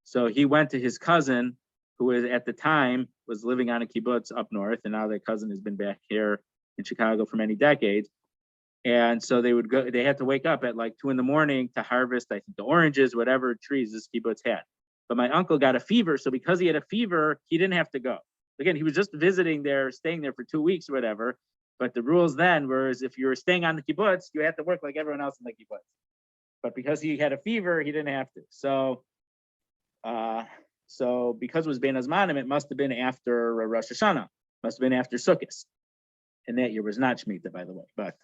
So he went to his cousin, who was at the time was living on a kibbutz up north, and now that cousin has been back here in Chicago for many decades. And so they would go. They had to wake up at like 2 a.m. to harvest, I think, the oranges, whatever trees this kibbutz had. But my uncle got a fever, so because he had a fever, he didn't have to go. Again, he was just visiting there, staying there for 2 weeks or whatever. But the rules then were, if you were staying on the kibbutz, you had to work like everyone else in the kibbutz. But because he had a fever, he didn't have to. So because it was Bein Hazmanim, it must have been after Rosh Hashanah, must have been after Sukkot. And that year was not Shmitta, by the way. But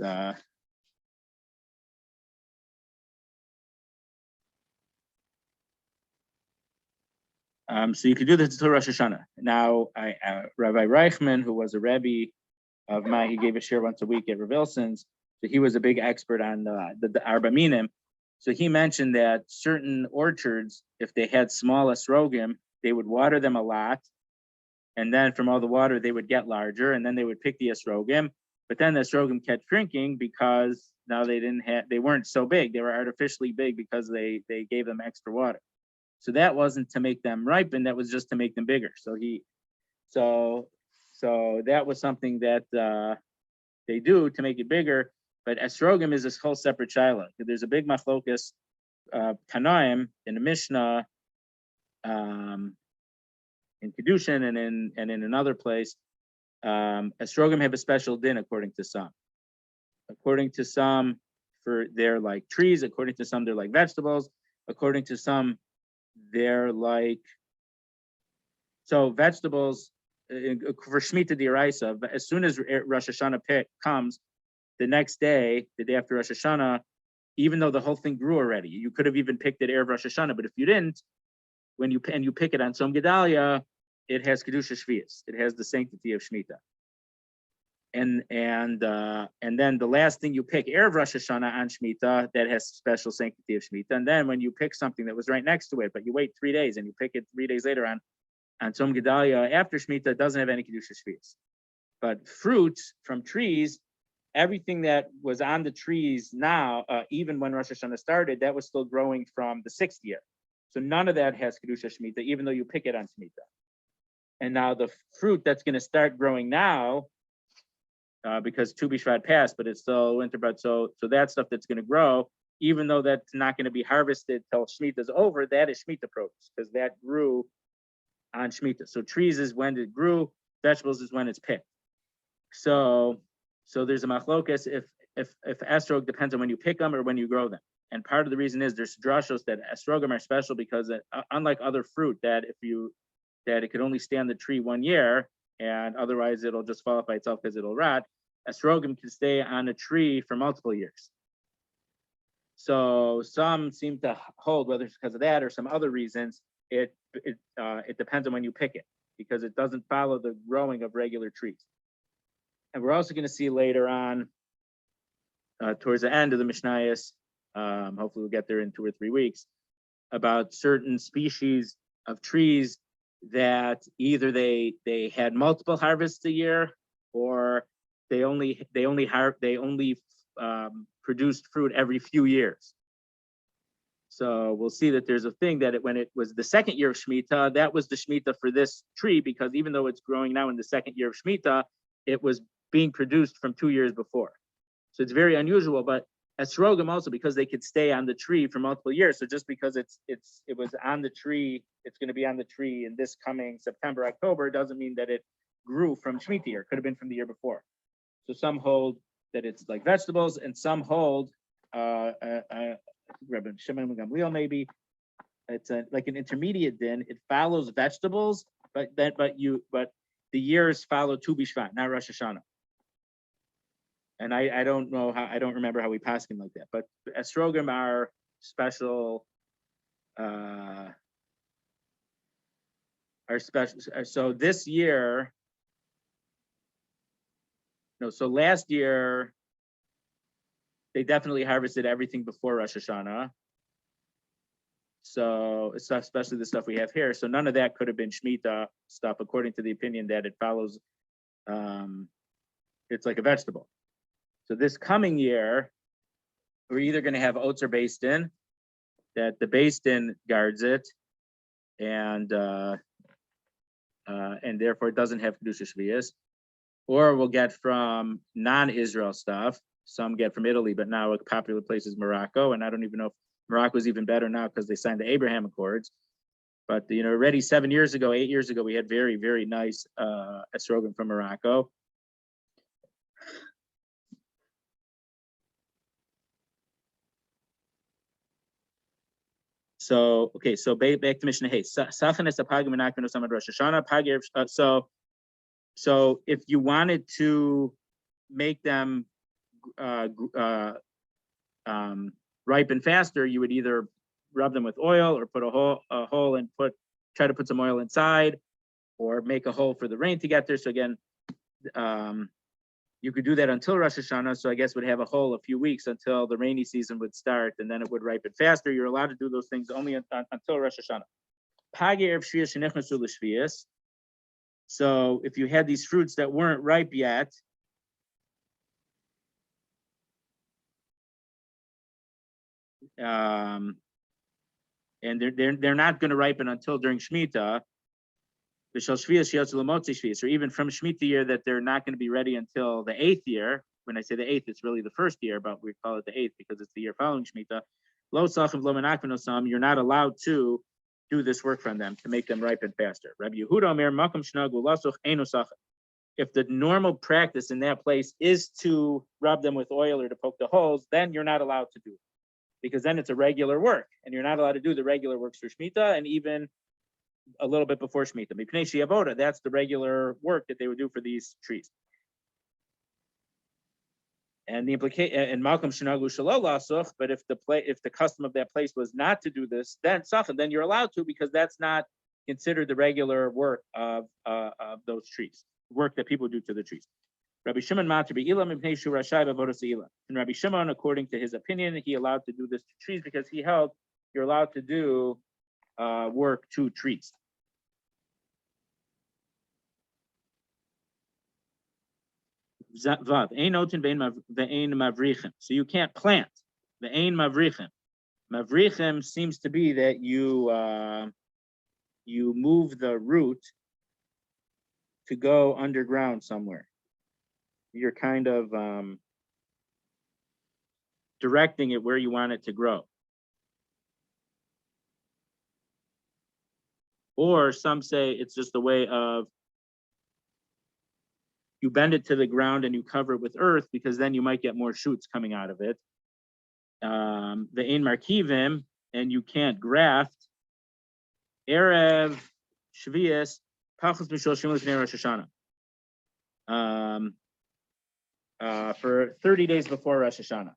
so you could do this until Rosh Hashanah. Now, Rabbi Reichman, who was a Rabbi of mine, he gave a share once a week at Rav Wilson's. So he was a big expert on the Arba Minim. So he mentioned that certain orchards, if they had small esrogim, they would water them a lot. And then from all the water, they would get larger, and then they would pick the esrogim. But then the esrogim kept shrinking because now they weren't so big. They were artificially big because they gave them extra water. So that wasn't to make them ripen, that was just to make them bigger. So that was something that they do to make it bigger. But esrogim is this whole separate shaila. There's a big machlokas Tanaim in the Mishnah, in Kedushin and in another place. Esrogim have a special din according to some. According to some, they're like trees. According to some, they're like vegetables. According to some, they're like, so vegetables for Shmita D'Oraisa, as soon as Rosh Hashanah comes, the next day, the day after Rosh Hashanah, even though the whole thing grew already, you could have even picked it Erev Rosh Hashanah, but if you didn't, when you pick it on Tzom Gedalia, it has Kedusha Shvius. It has the sanctity of Shmita. And then the last thing you pick Erev Rosh Hashanah on Shmita, that has special sanctity of Shmita. And then when you pick something that was right next to it, but you wait 3 days and you pick it 3 days later on on Tzom Gedalia after Shmita doesn't have any Kedusha Shvius. But fruits from trees, everything that was on the trees now, even when Rosh Hashanah started, that was still growing from the 6th year. So none of that has Kedusha Shmita, even though you pick it on Shmita. And now the fruit that's going to start growing now, because Tu B'Shvat passed, but it's still winter, but so that stuff that's going to grow, even though that's not going to be harvested till Shemitah is over, that is Shemitah produce, because that grew on Shemitah. So trees is when it grew, vegetables is when it's picked. So there's a machlokas if estrog depends on when you pick them or when you grow them. And part of the reason is there's drashos that estrogim are special because unlike other fruit that it could only stay on the tree 1 year and otherwise it'll just fall off by itself because it'll rot. Estrogim can stay on a tree for multiple years. So some seem to hold, whether it's because of that or some other reasons, it depends on when you pick it because it doesn't follow the growing of regular trees. And we're also going to see later on, towards the end of the Mishnayos, hopefully we'll get there in 2 or 3 weeks, about certain species of trees that either they had multiple harvests a year or they only produced fruit every few years. So we'll see that there's a thing that when it was the 2nd year of Shemitah, that was the Shemitah for this tree, because even though it's growing now in the 2nd year of Shemitah, it was being produced from 2 years before. So it's very unusual, but esrogim also, because they could stay on the tree for multiple years. So just because it was on the tree, it's going to be on the tree in this coming September, October, doesn't mean that it grew from Shemitah year. It could have been from the year before. So some hold that it's like vegetables, and some hold Rabbi Shimon Gamliel maybe it's like an intermediate din. It follows vegetables, but the years follow Tu B'Shvat, not Rosh Hashanah. And I don't know how, I don't remember how we pass him like that, but estrogim are special, So this year, so last year, they definitely harvested everything before Rosh Hashanah. So it's especially the stuff we have here. So none of that could have been Shemitah stuff, according to the opinion that it follows, it's like a vegetable. So this coming year, we're either going to have oats or bastin, that the bastin guards it, and therefore it doesn't have kedusha shvius, or we'll get from non-Israel stuff. Some get from Italy, but now a popular place is Morocco, and I don't even know if Morocco is even better now because they signed the Abraham Accords. But already 8 years ago, we had very, very nice esrogim from Morocco. So okay, so back to Mishnah Hay. So if you wanted to make them ripen faster, you would either rub them with oil or put a hole and try to put some oil inside, or make a hole for the rain to get there. So again, you could do that until Rosh Hashanah. So I guess would have a hole a few weeks until the rainy season would start, and then it would ripen faster. You're allowed to do those things only until Rosh Hashanah. So if you had these fruits that weren't ripe yet, and they're not going to ripen until during Shemitah, or even from Shemitah year, that they're not going to be ready until the 8th year. When I say the 8th, it's really the 1st year, but we call it the 8th because it's the year following Shemitah. You're not allowed to do this work from them to make them ripen faster. Rabbi Yehuda Omer, Makom Shnagu Lasuch Eino Sachar. If the normal practice in that place is to rub them with oil or to poke the holes, then you're not allowed to do it, because then it's a regular work, and you're not allowed to do the regular works for Shemitah, and even a little bit before Shemitah. That's the regular work that they would do for these trees. And the implication, and Malcolm Shinagu Shalol Lasuch, but if the custom of that place was not to do this, then you're allowed to, because that's not considered the regular work of those trees, work that people do to the trees. Rabbi Shimon Matri Ilam Mipnei Shu Rashai Bavodas Ilam. And Rabbi Shimon, according to his opinion, he allowed to do this to trees because he held you're allowed to do work to trees. Vav. Ein noten ve'ein mavrichem. So you can't plant. Ve'ein mavrichem. Mavrichem seems to be that you move the root to go underground somewhere. You're kind of directing it where you want it to grow. Or some say it's just a way of you bend it to the ground and you cover it with earth because then you might get more shoots coming out of it. The ein markivim, and you can't graft. Erev Shvius pachus mishloshim lifnei Rosh Hashanah. For 30 days before Rosh Hashanah.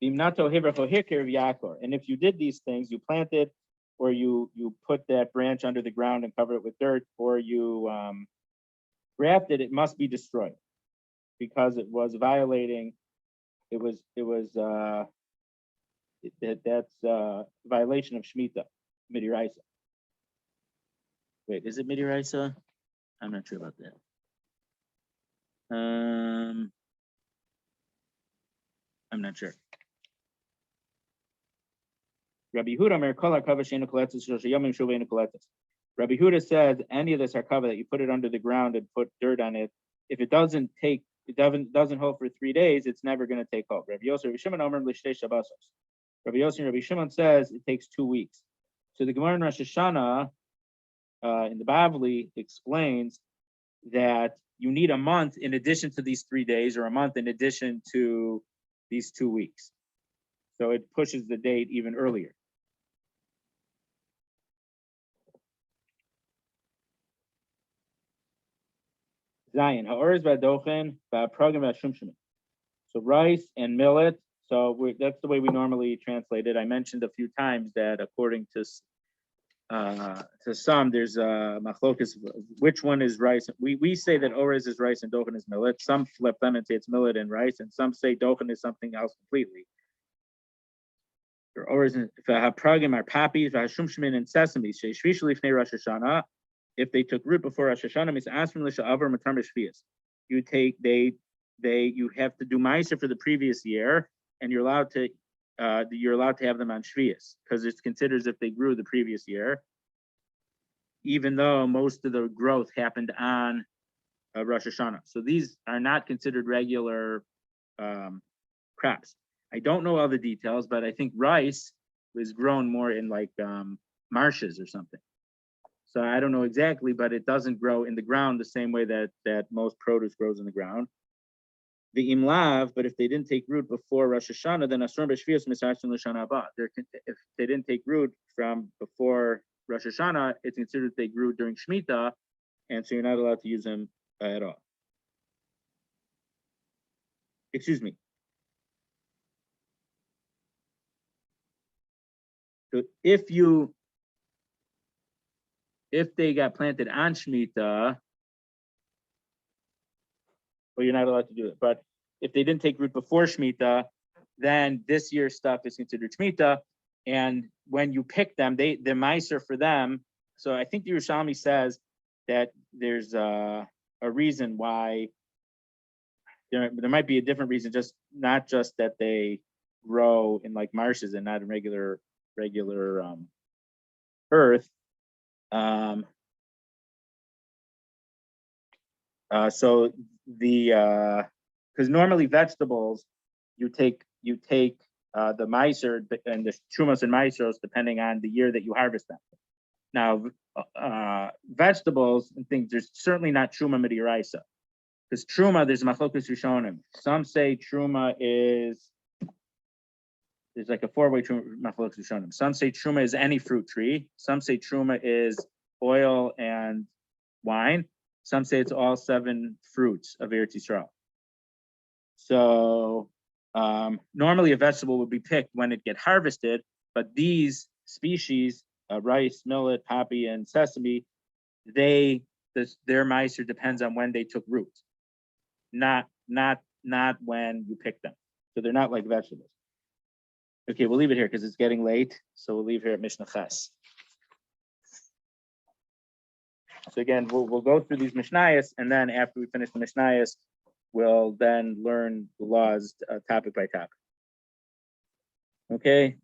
And if you did these things, you planted, or you put that branch under the ground and cover it with dirt, or you grafted, it must be destroyed because it was violating. That's violation of Shmitta, Midiraisa. Wait, is it Midiraisa? I'm not sure about that. I'm not sure. Rabbi Huda said any of this harkava that you put it under the ground and put dirt on it, if it doesn't hold for 3 days, it's never going to take hold. Rabbi Yosef, Rabbi Shimon and Rabbi Shimon says it takes 2 weeks. So the Gemara in Rosh Hashanah in the Bavli explains that you need a month in addition to these 3 days, or a month in addition to these 2 weeks. So it pushes the date even earlier. Zion, so rice and millet. So that's the way we normally translate it. I mentioned a few times that according to some, there's a machlokas, which one is rice. We say that orez is rice and dochen is millet. Some flip them and say it's millet and rice, and some say dochen is something else completely. Or orez and pragim are poppies, v'hashumshmin and sesame. Rosh Hashanah. If they took root before Rosh Hashanah, means asmin l'sha'avar matar b'shvius. You have to do ma'aser for the previous year, and you're allowed to have them on shvius because it's considered as if they grew the previous year, even though most of the growth happened on Rosh Hashanah. So these are not considered regular crops. I don't know all the details, but I think rice was grown more in like marshes or something. So I don't know exactly, but it doesn't grow in the ground the same way that most produce grows in the ground. The imlav, but if they didn't take root before Rosh Hashanah, then asur b'shvius misarsin l'shana haba. If they didn't take root from before Rosh Hashanah, it's considered they grew during Shmitta, and so you're not allowed to use them at all. Excuse me. So if they got planted on Shmitta, well, you're not allowed to do it. But if they didn't take root before Shmitta, then this year's stuff is considered Shmitta. And when you pick them, the meiser for them. So I think the Yerushalmi says that there's a reason why there might be a different reason, not just that they grow in like marshes and not in regular earth. So because normally vegetables, you take the meiser and the trumas and meisros depending on the year that you harvest them. Now, vegetables and things, there's certainly not truma midiraisa, because truma there's machlokas rishonim. Some say truma there's like a 4-way machlokas rishonim. Some say truma is any fruit tree. Some say truma is oil and wine. Some say it's all 7 fruits of Eretz Yisrael. So normally a vegetable would be picked when it get harvested, but these species, rice, millet, poppy, and sesame, their meiser depends on when they took root, not when you pick them. So they're not like vegetables. Okay, we'll leave it here because it's getting late. So we'll leave here at Mishnah Ches. So again, we'll go through these Mishnayos, and then after we finish the Mishnayos, we'll then learn the laws topic by topic. Okay.